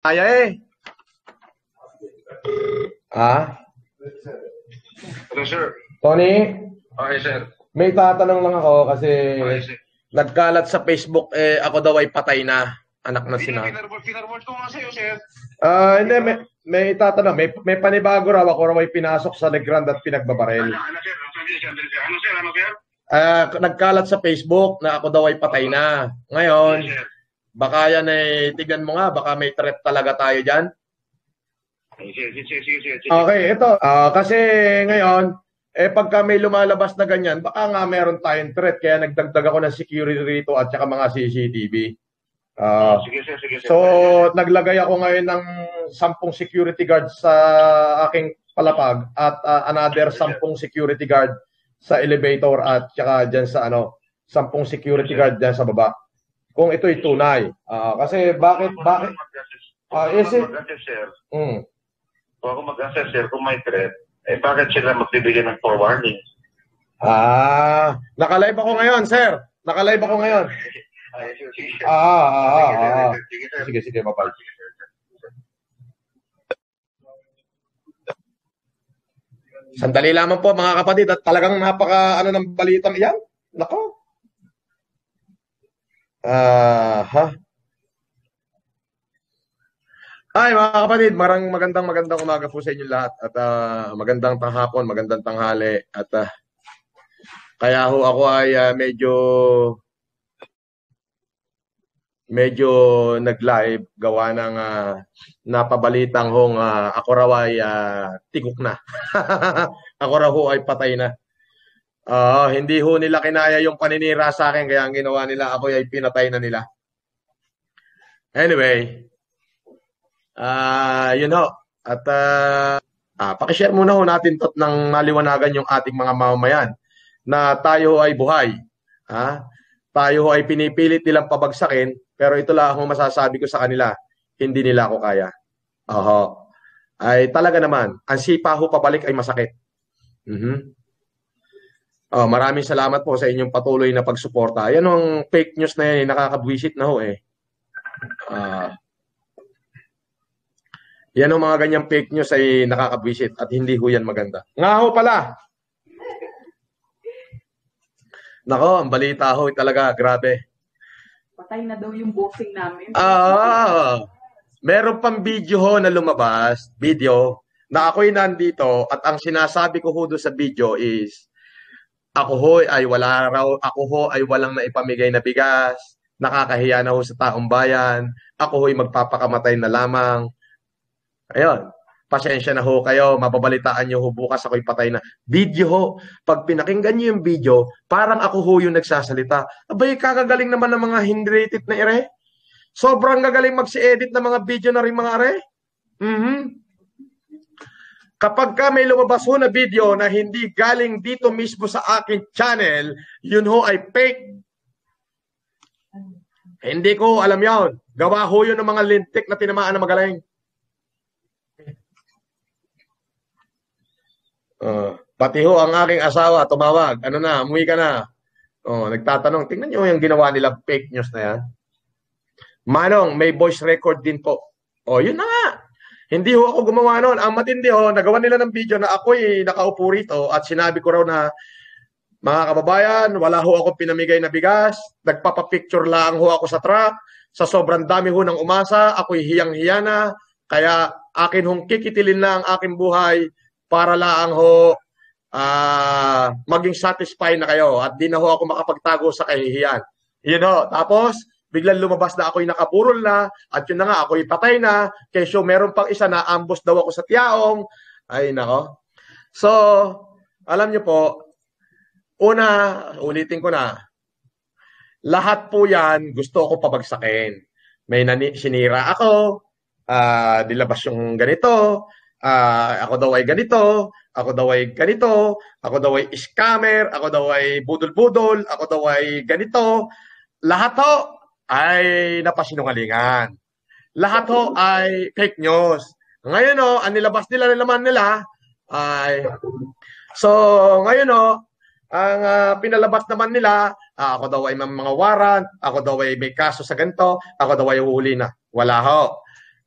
Kaya eh. Ah? Hello, sir. Tony, Okay, sir. may tatanong lang ako kasi Okay, sir. nagkalat sa Facebook ako daw ay patay na. Anak na sina. Pinarword ko nga sa'yo, sir. Hindi, may tatanong. May panibago raw ako raw ay pinasok sa Legrand at pinagbabaril. Ano, sir? Ano, sir? Ano, sir? Nagkalat sa Facebook na ako daw ay patay na. Ngayon, Yes, sir. baka yan ay, tignan mo nga, baka may threat talaga tayo dyan. Sige. Okay, ito. Kasi ngayon, pagka may lumalabas na ganyan, baka nga meron tayong threat. Kaya nagdagdag ako ng security rito at saka mga CCTV. Sige, sir. So, naglagay ako ngayon ng 10 security guards sa aking palapag at another 10 security guard sa elevator at saka dyan sa 10 security guard dyan sa baba. Kung ito'y tunay. Kasi bakit? Is it? Sir. Mm. Kung ako mag-assess, sir, kung may threat, bakit sila magbibigay ng forewarning? Nakalive ako ngayon, sir. Nakalive ako ngayon. Sige. Sige, bye-bye. Sandali lamang po mga kapatid at talagang napaka ng balitang iyan. Nako. Ay mga kapatid, magandang umaga po sa inyo lahat at magandang tanghapon, magandang tanghali at kaya ho ako ay medyo nag-live gawa ng napabalitang hong ako raw ay tigok na. Ako raw ho ay patay na. Hindi ho nila kinaya yung paninira sa akin kaya ang ginawa nila ako ay pinatay na nila. Anyway, yun ho. At pakishare muna ho natin tot ng maliwanagan yung ating mga mamamayan na tayo ay buhay. Tayo ay pinipilit nilang pabagsakin pero ito lang ang masasabi ko sa kanila, hindi nila ako kaya. Ay talaga naman, ang sipa ho pabalik ay masakit. Maraming salamat po sa inyong patuloy na pagsuporta. Yan ang fake news na yan, nakakabwisit na ho eh. Yan ang mga ganyang fake news ay nakakabwisit at hindi ho yan maganda. Nga ho pala. Nako, ang balita ho talaga, grabe. Patay na daw yung boxing namin. Meron pang video ho na lumabas, video, na ako'y nandito at ang sinasabi ko ho doon sa video is, ako ho ay walang naipamigay na bigas, nakakahiya na ho sa taong bayan, ako ho'y magpapakamatay na lamang. Ayun, pasensya na ho kayo, mababalitaan nyo ho bukas ako'y patay na. Video ho, pag pinakinggan nyo yung video, parang ako ho yung nagsasalita. Abay, kakagaling naman ng mga hand-rated na ere. Sobrang gagaling mag-edit ng mga video na rin mga ere. Kapag ka may lumabas ho na video na hindi galing dito mismo sa akin channel, yun ho ay fake. Hindi ko alam yun. Gawa ho yun ng mga lintik na tinamaan na magaling. Pati ho ang aking asawa tumawag. Ano na, umuwi ka na. Nagtatanong, tingnan nyo yung ginawa nila fake news na yan. Manong, may voice record din po. Yun na nga. Hindi ho ako gumawa noon. Ang matindi ho, nagawa nila ng video na ako'y nakaupo rito at sinabi ko raw na mga kababayan, wala ho akong pinamigay na bigas. Nagpapapicture lang ho ako sa truck. Sa sobrang dami ho ng umasa, ako'y hiyang-hiya na. Kaya akin hong kikitilin na ang aking buhay para lang ho maging satisfied na kayo at di na ho ako makapagtago sa kahihiyan. Yun ho. Tapos, biglang lumabas na ako'y nakaburol na at yun na nga, ako'y patay na. Kesyo meron pang isa na ambos daw ako sa tiyaong. Ay, nako. So, alam nyo po, ulitin ko na, lahat po yan gusto ko pabagsakin. May sinira ako, nilabas yung ganito, ako daw ay ganito, ako daw ay ganito, ako daw ay scammer, ako daw ay budol-budol, ako daw ay ganito. Lahat ho ay napasinungalingan. Lahat ho ay fake news. Ngayon ho, ang nilabas nila naman nila ay ngayon ho, ang pinalabas naman nila, ako daw ay may mga warrant, ako daw ay may kaso sa ganito, ako daw ay uhuli na. Wala ho.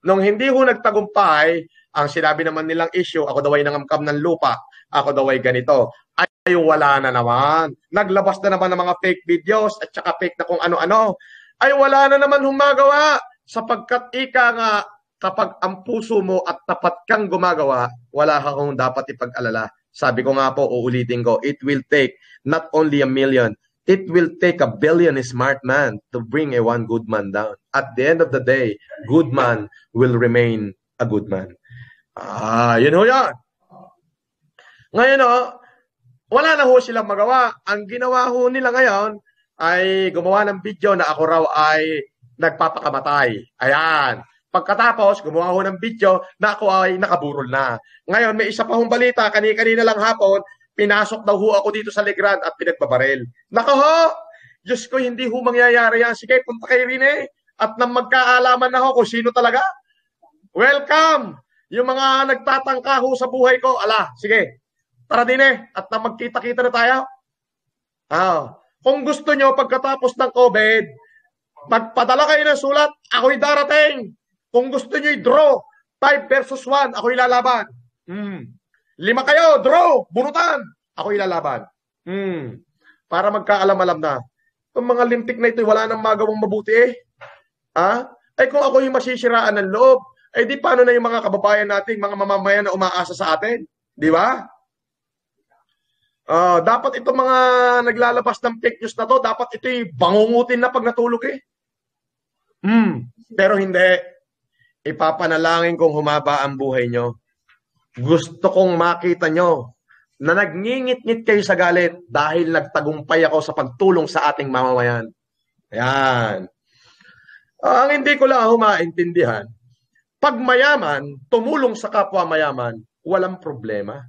Nung hindi ho nagtagumpay, ang sinabi naman nilang issue, ako daw ay nangamkam ng lupa, ako daw ay ganito, ay wala na naman. Naglabas na naman ng mga fake videos at saka fake na kung ano-ano. Ay wala na naman humagawa sapagkat ika nga kapag ang puso mo at tapat kang gumagawa, wala kang dapat ipag-alala. Sabi ko nga po, uulitin ko, it will take not only 1 million, it will take 1 billion smart man to bring a one good man down. At the end of the day, good man will remain a good man. Yun ho yan. Ngayon wala na ho silang magawa. Ang ginawa ho nila ngayon ay gumawa ng video na ako raw ay nagpapakamatay. Ayan. Pagkatapos, gumawa ho ng video na ako ay nakaburol na. Ngayon, may isa pa hong balita, kanina lang hapon, pinasok daw ho ako dito sa Legrand at pinagbabaril. Nako ho! Diyos ko, hindi ho mangyayari yan. Sige, punta kay Rene at nang magkaalaman na ho kung sino talaga. Welcome! Yung mga nagtatangka ho sa buhay ko, sige, tara din at nang magkita-kita na tayo. Kung gusto nyo, pagkatapos ng COVID, magpadala kayo ng sulat, ako'y darating. Kung gusto nyo i-draw, 5 versus 1, ako'y lalaban. 5 kayo, draw, bunutan, ako'y lalaban. Para magkaalam-alam na. Itong mga lintik na ito, wala nang magawang mabuti Ay kung ako'y masisiraan ng loob, ay di paano na yung mga kababayan nating, mga mamamayan na umaasa sa atin? Di ba? Dapat itong mga naglalabas ng fake news na to, dapat ito'y bangungutin na pag natulog Pero hindi. Ipapanalangin kong humaba ang buhay nyo. Gusto kong makita nyo na nagngingit-ngit kayo sa galit dahil nagtagumpay ako sa pagtulong sa ating mamamayan. Ayan. Ang hindi ko lang maintindihan, pag mayaman, tumulong sa kapwa mayaman, walang problema.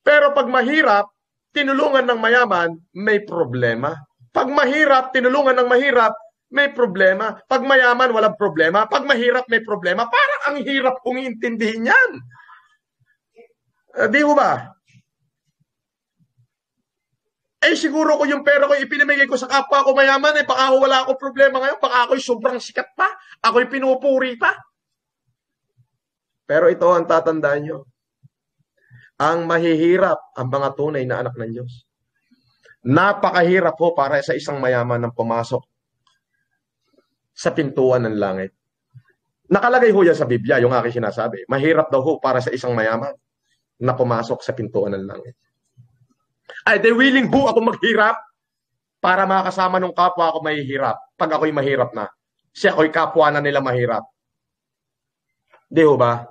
Pero pag mahirap, tinulungan ng mayaman, may problema. Pag mahirap, tinulungan ng mahirap, may problema. Pag mayaman, walang problema. Pag mahirap, may problema. Parang ang hirap kong iintindihin yan. Di ba? Siguro ko yung pera ko ipinamigay ko sa kapwa ko mayaman, baka ako wala akong problema ngayon, baka ako'y sobrang sikat pa, ako'y pinupuri pa. Pero ito ang tatandaan nyo. Ang mahihirap ang mga tunay na anak ng Diyos. Napakahirap po para sa isang mayaman ng pumasok sa pintuan ng langit. Nakalagay ho yan sa Biblia, yung aking sinasabi. Mahirap daw ho para sa isang mayaman na pumasok sa pintuan ng langit. Ay, they willing ho ako maghirap para makasama nung kapwa ako mahihirap pag ako'y mahirap na. Siya ako'y kapwa na nila mahirap. Di ho ba?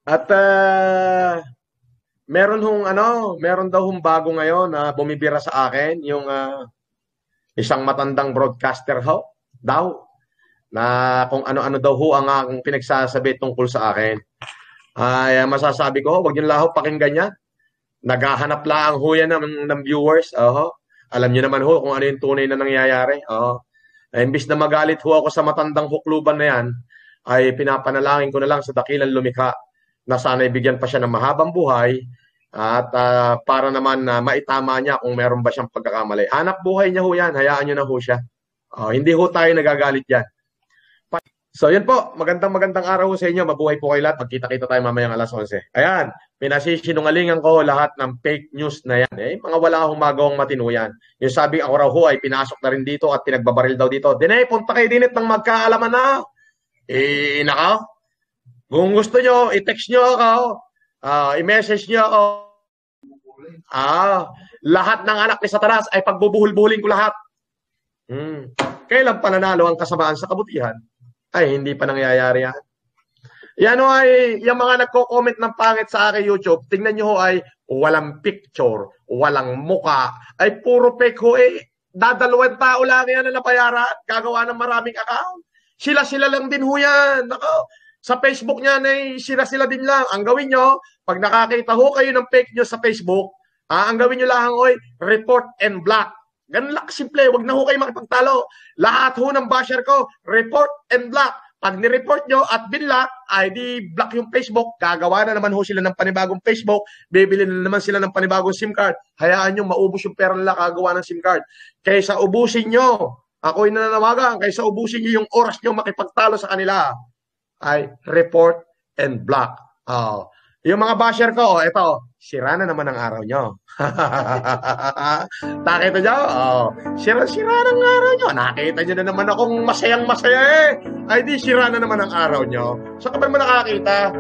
At meron daw hong bago ngayon na bumibira sa akin, yung isang matandang broadcaster daw na kung ano-ano daw ho ang pinagsasabi tungkol sa akin. Ay masasabi ko, wag niyo lang pakinggan yan. Naghahanap lang ho yan ng viewers. Alam niyo naman ho kung ano yung tunay na nangyayari. Imbis na magalit ho ako sa matandang hukluban na yan, ay pinapanalangin ko na lang sa dakilang lumikha na sana ibigyan pa siya ng mahabang buhay at para naman maitama niya kung meron ba siyang pagkakamali. Hanap buhay niya ho yan, hayaan niyo na ho siya. Hindi ho tayo nagagalit yan. So yun po, magandang araw sa inyo, mabuhay po kayo lahat, magkita-kita tayo mamayang alas 11. Ayan, pinasisinungalingan ko lahat ng fake news na yan. Mga wala akong magawang matino yan. Yung sabi ako raw ho ay pinasok na rin dito at pinagbabaril daw dito. Punta kayo dinit ng magkaalaman na. Nakaw. Kung gusto nyo, i-text nyo ako, i-message nyo ako. Lahat ng anak ni Satanas ay pagbubuhol-buhulin ko lahat. Kailan pananalo ang kasamaan sa kabutihan? Ay, hindi pa nangyayari yan. Yan o ay, yung mga nagko-comment ng pangit sa akin YouTube, tingnan nyo ho ay walang picture, walang muka, ay puro fake ho dadalawang tao lang yan na napayaran, gagawa ng maraming account. Sila lang din ho yan. Nako, sa Facebook niyan ay sila din lang. Ang gawin nyo, pag nakakita ho kayo ng fake news sa Facebook, ang gawin nyo lang report and block. Ganun lang simple, wag na ho kayo makipagtalo. Lahat ho ng basher ko, report and block. Pag ni-report nyo at binlock, ay di block yung Facebook. Gagawa na naman ho sila ng panibagong Facebook. Bibili na naman sila ng panibagong SIM card. Hayaan nyo, maubos yung pera nila kagawa ng SIM card. Kaysa ubusin nyo ako'y nananawagan kaysa ubusin niyo yung oras niyo makipagtalo sa kanila, ay report and block. Yung mga basher ko, ito, sira na naman ang araw nyo. Nakita nyo? Sira ng araw nyo. Nakita nyo na naman akong masayang-masaya eh. Ay di, sira na naman ang araw nyo. Saan ka ba naman nakakita?